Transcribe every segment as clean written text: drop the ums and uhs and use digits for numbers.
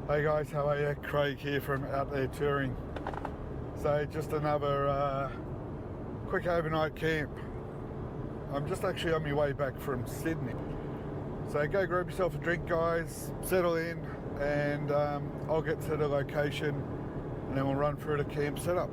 Hey guys, how are you? Craig here from Out There Touring. So just another quick overnight camp. I'm just actually on my way back from Sydney. So go grab yourself a drink guys, settle in, and I'll get to the location and then we'll run through the camp setup.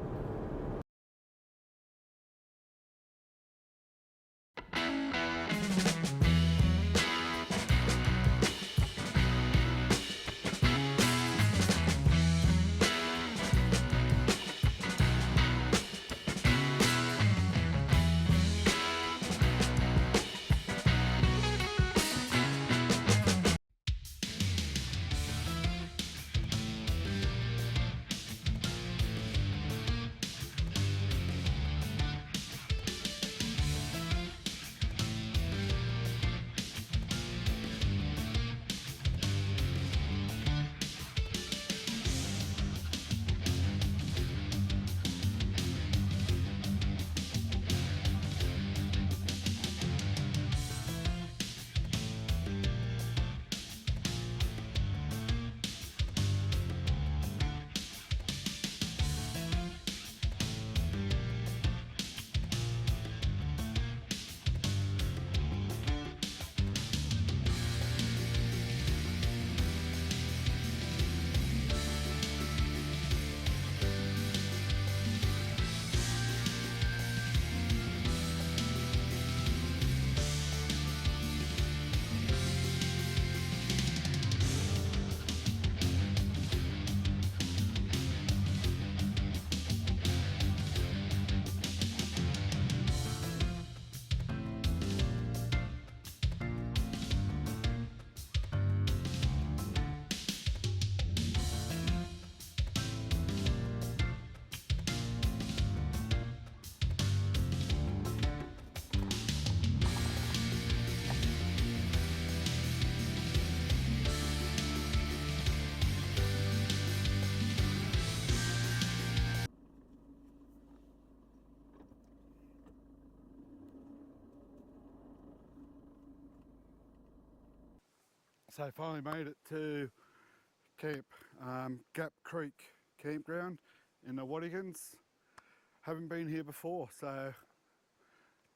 So I finally made it to camp, Gap Creek Campground in the Watagans. Haven't been here before, so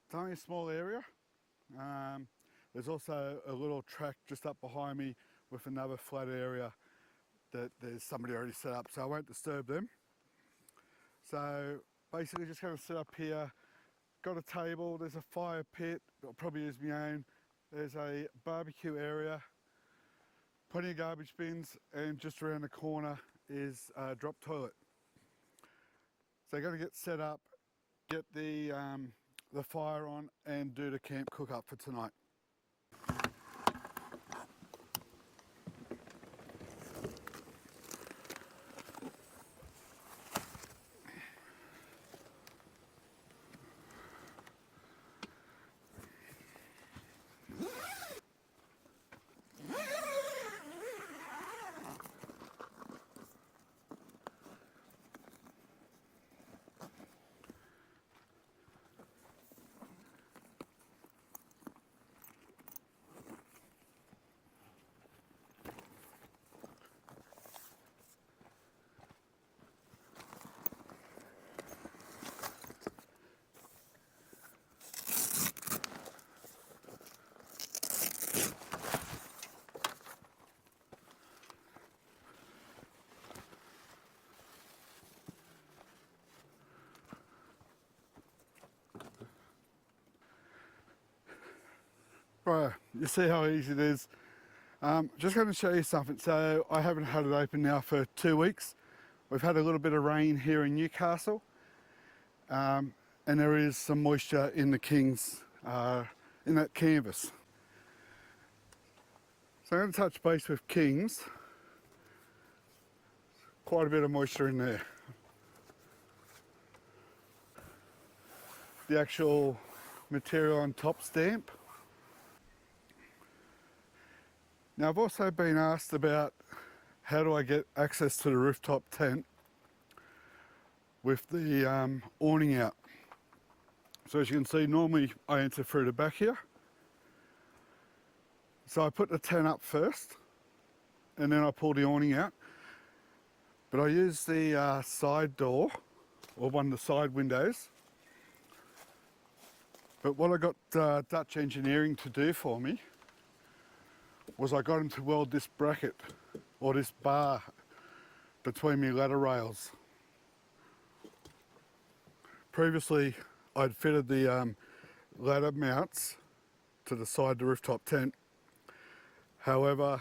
it's only a small area. There's also a little track just up behind me with another flat area that there's somebody already set up, so I won't disturb them. So basically just going to sit up here, got a table, there's a fire pit, I'll probably use my own, there's a barbecue area, plenty of garbage bins, and just around the corner is a drop toilet. So I'm going to get set up, get the fire on and do the camp cook up for tonight. Right, you see how easy it is. Just going to show you something. So I haven't had it open now for 2 weeks. We've had a little bit of rain here in Newcastle, and there is some moisture in the Kings, in that canvas. So I'm going to touch base with Kings. Quite a bit of moisture in there. The actual material on top stamp. Now I've also been asked about how do I get access to the rooftop tent with the awning out. So as you can see, normally I enter through the back here. So I put the tent up first and then I pull the awning out. But I used the side door, or one of the side windows. But what I got Dutch Engineering to do for me was I got him to weld this bracket, or this bar, between my ladder rails. Previously, I'd fitted the ladder mounts to the side of the rooftop tent. However,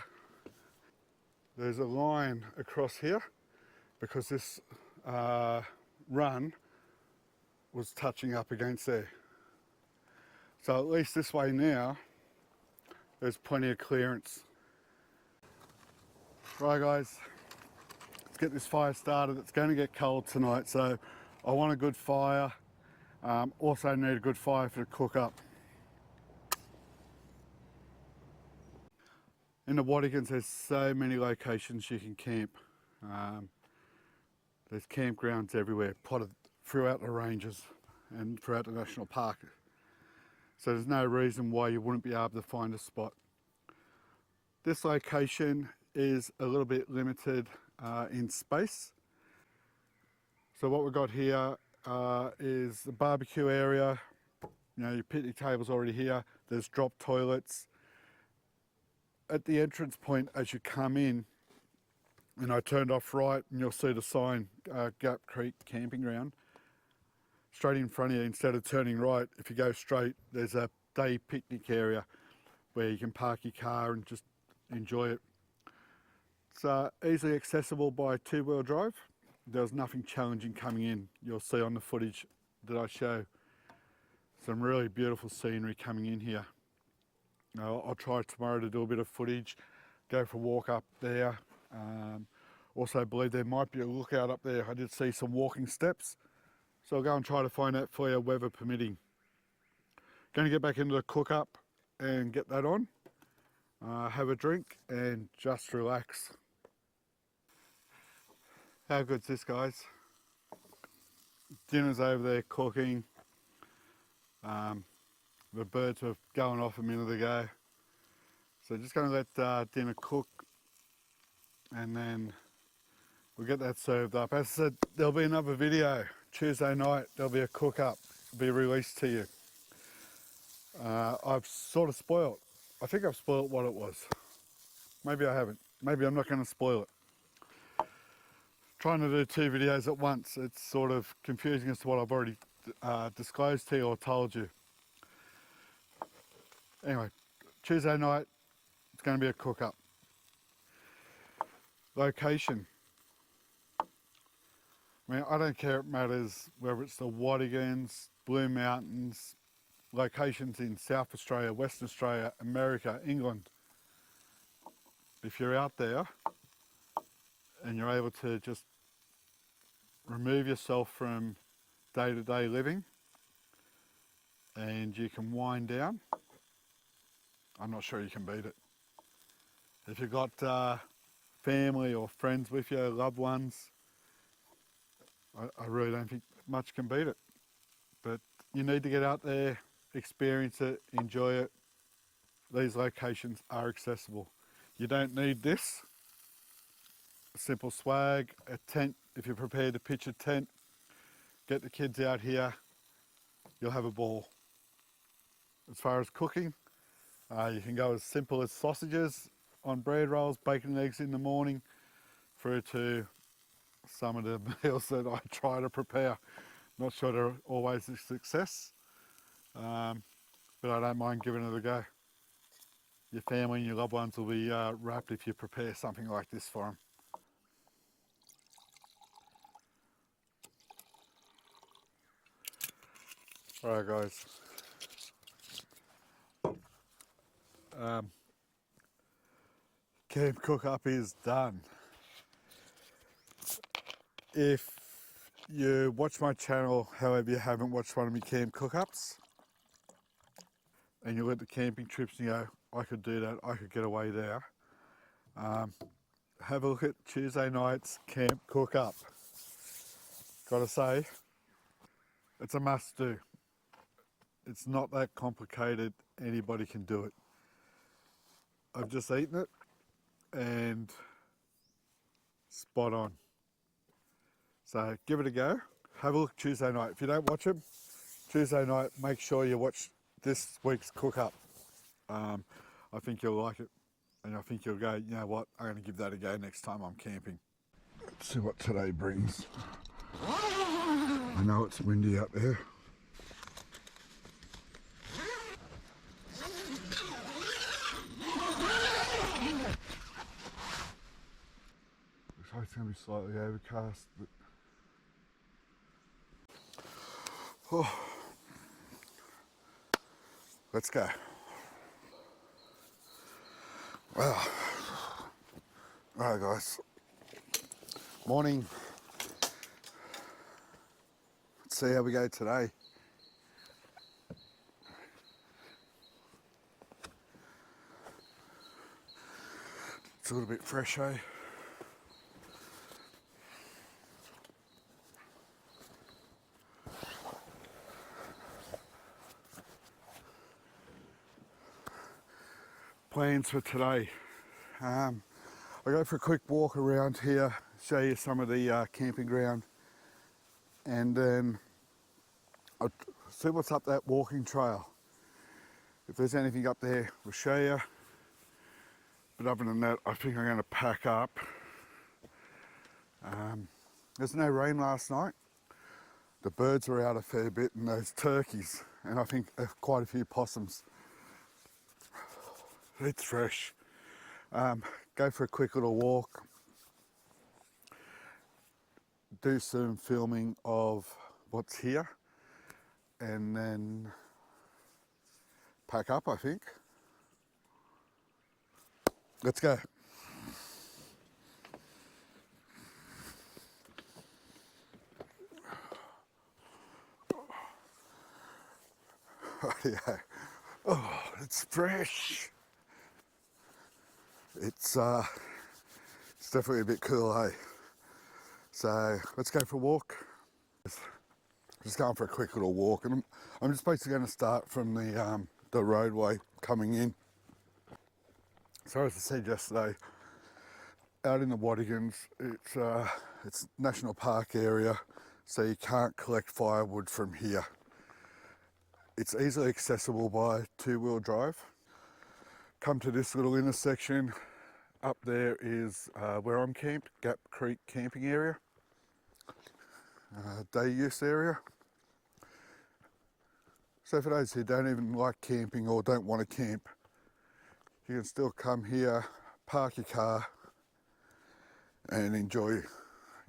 there's a line across here because this run was touching up against there. So at least this way now, there's plenty of clearance. Right guys, let's get this fire started. It's going to get cold tonight, so I want a good fire. Also need a good fire for the cook up. In the Watagans, there's so many locations you can camp. There's campgrounds everywhere, plotted throughout the ranges and throughout the national park. So there's no reason why you wouldn't be able to find a spot. This location is a little bit limited in space. So what we've got here is the barbecue area. You know, your picnic table's already here. There's drop toilets. At the entrance point as you come in, and I turned off right, and you'll see the sign, Gap Creek Campground. Straight in front of you, instead of turning right, if you go straight, there's a day picnic area where you can park your car and just enjoy it. It's easily accessible by two-wheel drive. There's nothing challenging coming in. You'll see on the footage that I show some really beautiful scenery coming in here. I'll try tomorrow to do a bit of footage, go for a walk up there. Also believe there might be a lookout up there. I did see some walking steps, so I'll go and try to find out for you, weather permitting. Going to get back into the cook up and get that on, have a drink and just relax. How good's this, guys? Dinner's over there cooking. The birds were going off a minute ago. So just going to let dinner cook, and then we'll get that served up. As I said, there'll be another video. Tuesday night, there'll be a cook up, be released to you. I've sort of spoiled. I think I've spoiled what it was. Maybe I haven't. Maybe I'm not going to spoil it. Trying to do two videos at once, it's sort of confusing as to what I've already disclosed to you or told you. Anyway, Tuesday night, it's going to be a cook up. Location. I mean, I don't care if it matters whether it's the Watagans, Blue Mountains, locations in South Australia, Western Australia, America, England. If you're out there and you're able to just remove yourself from day-to-day living and you can wind down, I'm not sure you can beat it. If you've got family or friends with you, loved ones, I really don't think much can beat it. But you need to get out there, experience it, enjoy it. These locations are accessible. You don't need this. A simple swag, a tent, if you're prepared to pitch a tent, get the kids out here, you'll have a ball. As far as cooking, you can go as simple as sausages on bread rolls, bacon and eggs in the morning, through to some of the meals that I try to prepare. Not sure they're always a success, but I don't mind giving it a go. Your family and your loved ones will be wrapped if you prepare something like this for them. Alright guys, camp cook up is done. If you watch my channel, however you haven't watched one of my camp cook ups, and you look at the camping trips and you go, I could do that, I could get away there, have a look at Tuesday night's camp cook up. Gotta say, it's a must do. It's not that complicated, anybody can do it. I've just eaten it and spot on. So give it a go. Have a look Tuesday night. If you don't watch them, Tuesday night, make sure you watch this week's cook up. I think you'll like it, and I think you'll go, you know what, I'm going to give that a go next time I'm camping. Let's see what today brings. I know it's windy up there. Looks like it's going to be slightly overcast, but oh. Let's go. Wow. Alright guys, morning. Let's see how we go today. It's a little bit fresh, eh? Plans for today. I'll go for a quick walk around here, show you some of the camping ground, and then I'll see what's up that walking trail. If there's anything up there, we'll show you. But other than that, I think I'm going to pack up. There's no rain last night. The birds were out a fair bit, and those turkeys, and I think quite a few possums. It's fresh. Go for a quick little walk. Do some filming of what's here, and then pack up, I think. Let's go. Yeah. Oh, it's fresh. It's definitely a bit cool, hey? So let's go for a walk. Just going for a quick little walk, and I'm just basically going to start from the roadway coming in. So as I said yesterday, out in the Watagans, it's national park area, so you can't collect firewood from here. It's easily accessible by two-wheel drive. Come to this little intersection. Up there is where I'm camped, Gap Creek camping area, day use area. So for those who don't even like camping or don't want to camp, you can still come here, park your car, and enjoy, you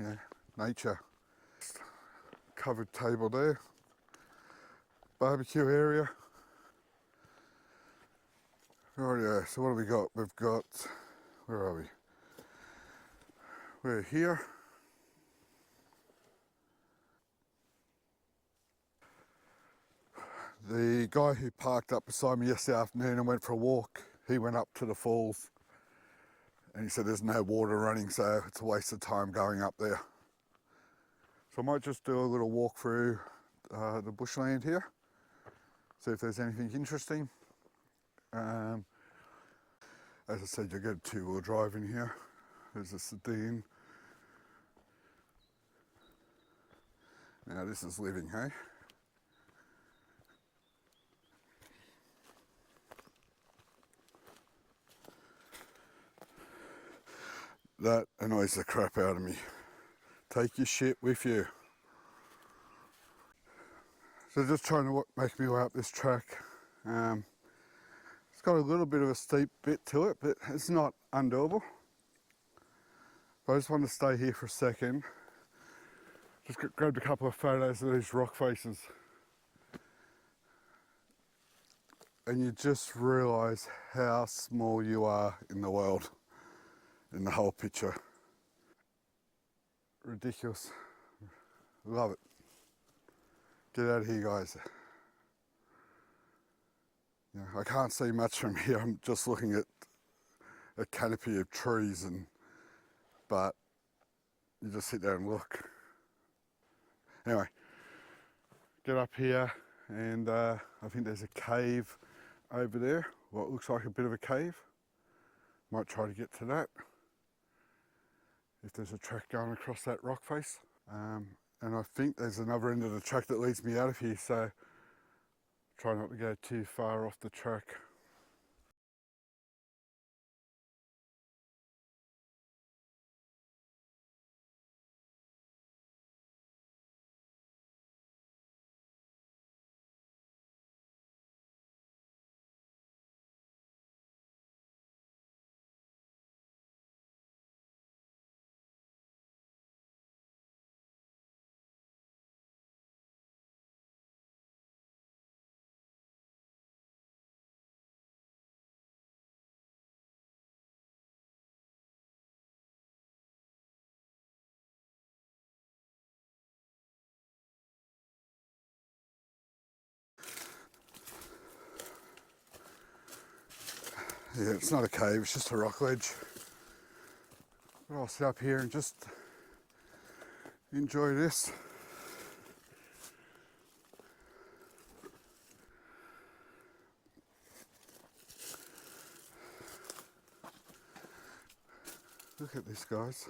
know, nature. Covered table there, barbecue area. Rightio, so what have we got? We've got, where are we? We're here. The guy who parked up beside me yesterday afternoon and went for a walk, he went up to the falls, and he said there's no water running, so it's a waste of time going up there. So I might just do a little walk through the bushland here, see if there's anything interesting. As I said, you get two-wheel drive in here. There's a sedan. Now this is living, hey? That annoys the crap out of me. Take your shit with you. So just trying to make my way up this track. It's got a little bit of a steep bit to it, but it's not undoable. But I just want to stay here for a second. Just grabbed a couple of photos of these rock faces. And you just realise how small you are in the world, in the whole picture. Ridiculous. Love it. Get out of here, guys. You know, I can't see much from here. I'm just looking at a canopy of trees, but you just sit there and look. Anyway, get up here, and I think there's a cave over there. What looks like a bit of a cave. Might try to get to that if there's a track going across that rock face. And I think there's another end of the track that leads me out of here, so try not to go too far off the track. Yeah, it's not a cave, it's just a rock ledge. But I'll sit up here and just enjoy this. Look at this, guys.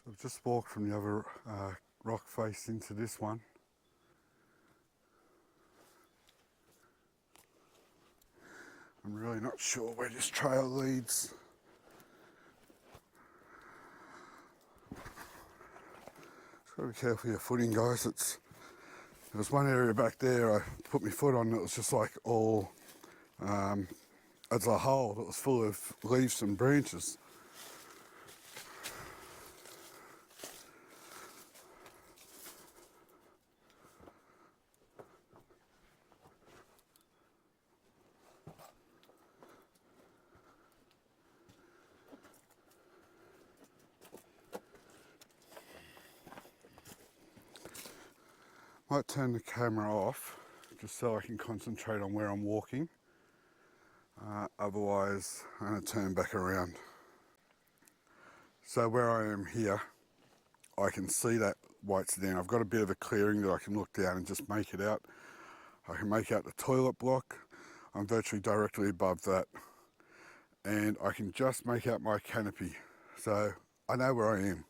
So I've just walked from the other rock face into this one. I'm really not sure where this trail leads. Just gotta be careful of your footing, guys. There was one area back there I put my foot on that was just like all as a hole that was full of leaves and branches. Might turn the camera off just so I can concentrate on where I'm walking. Otherwise, I'm going to turn back around. So where I am here, I can see that white sedan. I've got a bit of a clearing that I can look down and just make it out. I can make out the toilet block. I'm virtually directly above that. And I can just make out my canopy. So I know where I am.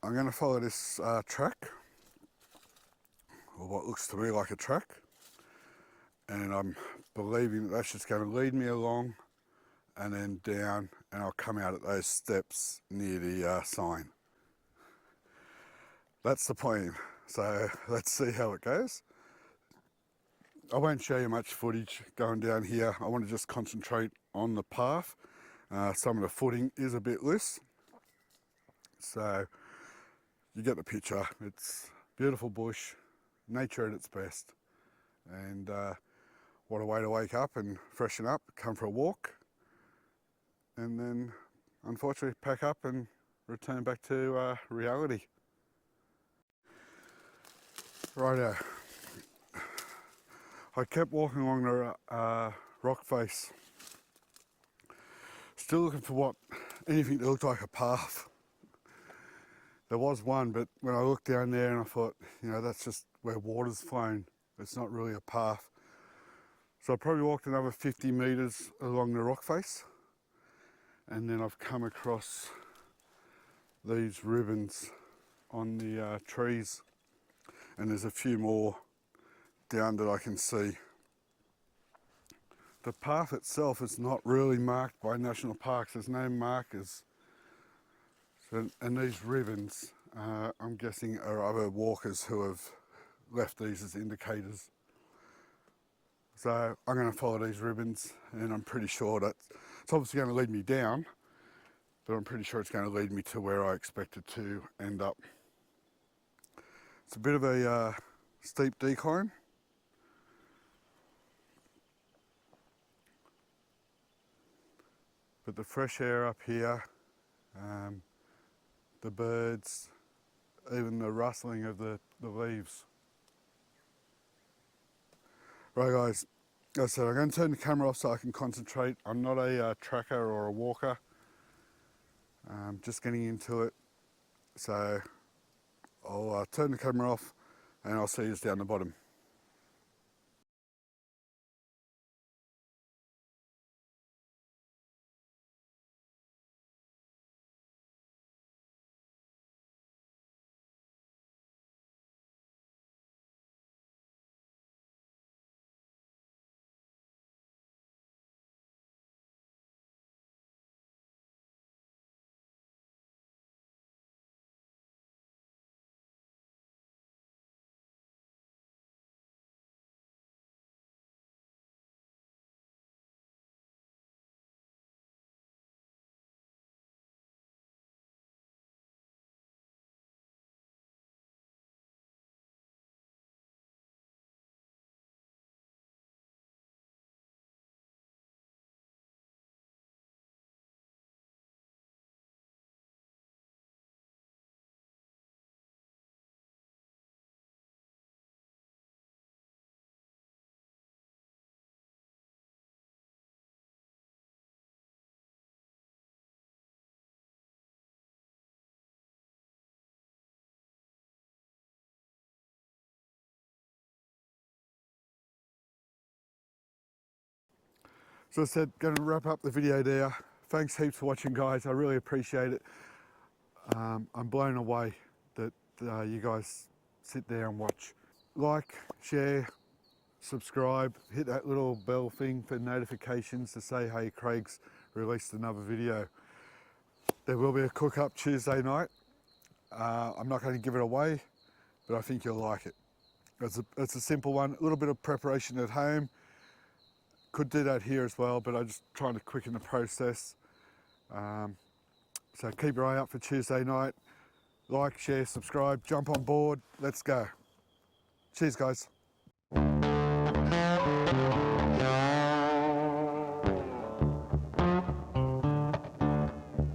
I'm going to follow this track, or what looks to me like a track. And I'm believing that that's just going to lead me along and then down, and I'll come out at those steps near the sign. That's the plan. So let's see how it goes. I won't show you much footage going down here. I want to just concentrate on the path. Some of the footing is a bit loose. So you get the picture. It's beautiful bush, nature at its best. And what a way to wake up and freshen up, come for a walk, and then unfortunately pack up and return back to reality. Righto. I kept walking along the rock face, still looking for anything that looked like a path. There was one, but when I looked down there and I thought, that's just where water's flowing. It's not really a path. So I probably walked another 50 metres along the rock face, and then I've come across these ribbons on the trees, and there's a few more down that I can see. The path itself is not really marked by national parks. There's no markers. So, and these ribbons, I'm guessing, are other walkers who have left these as indicators. So I'm going to follow these ribbons, and I'm pretty sure that it's obviously going to lead me down, but I'm pretty sure it's going to lead me to where I expect it to end up. It's a bit of a steep decline. But the fresh air up here, the birds, even the rustling of the leaves. Right guys, as I said, I'm going to turn the camera off so I can concentrate. I'm not a tracker or a walker, just getting into it. So I'll turn the camera off and I'll see you down the bottom. So I said, going to wrap up the video there. Thanks heaps for watching, guys. I really appreciate it. I'm blown away that you guys sit there and watch. Like, share, subscribe, hit that little bell thing for notifications to say, hey, Craig's released another video. There will be a cook up Tuesday night. I'm not going to give it away, but I think you'll like it. It's a simple one, a little bit of preparation at home. Could do that here as well, but I'm just trying to quicken the process. So keep your eye out for Tuesday night. Like, share, subscribe, jump on board. Let's go. Cheers, guys.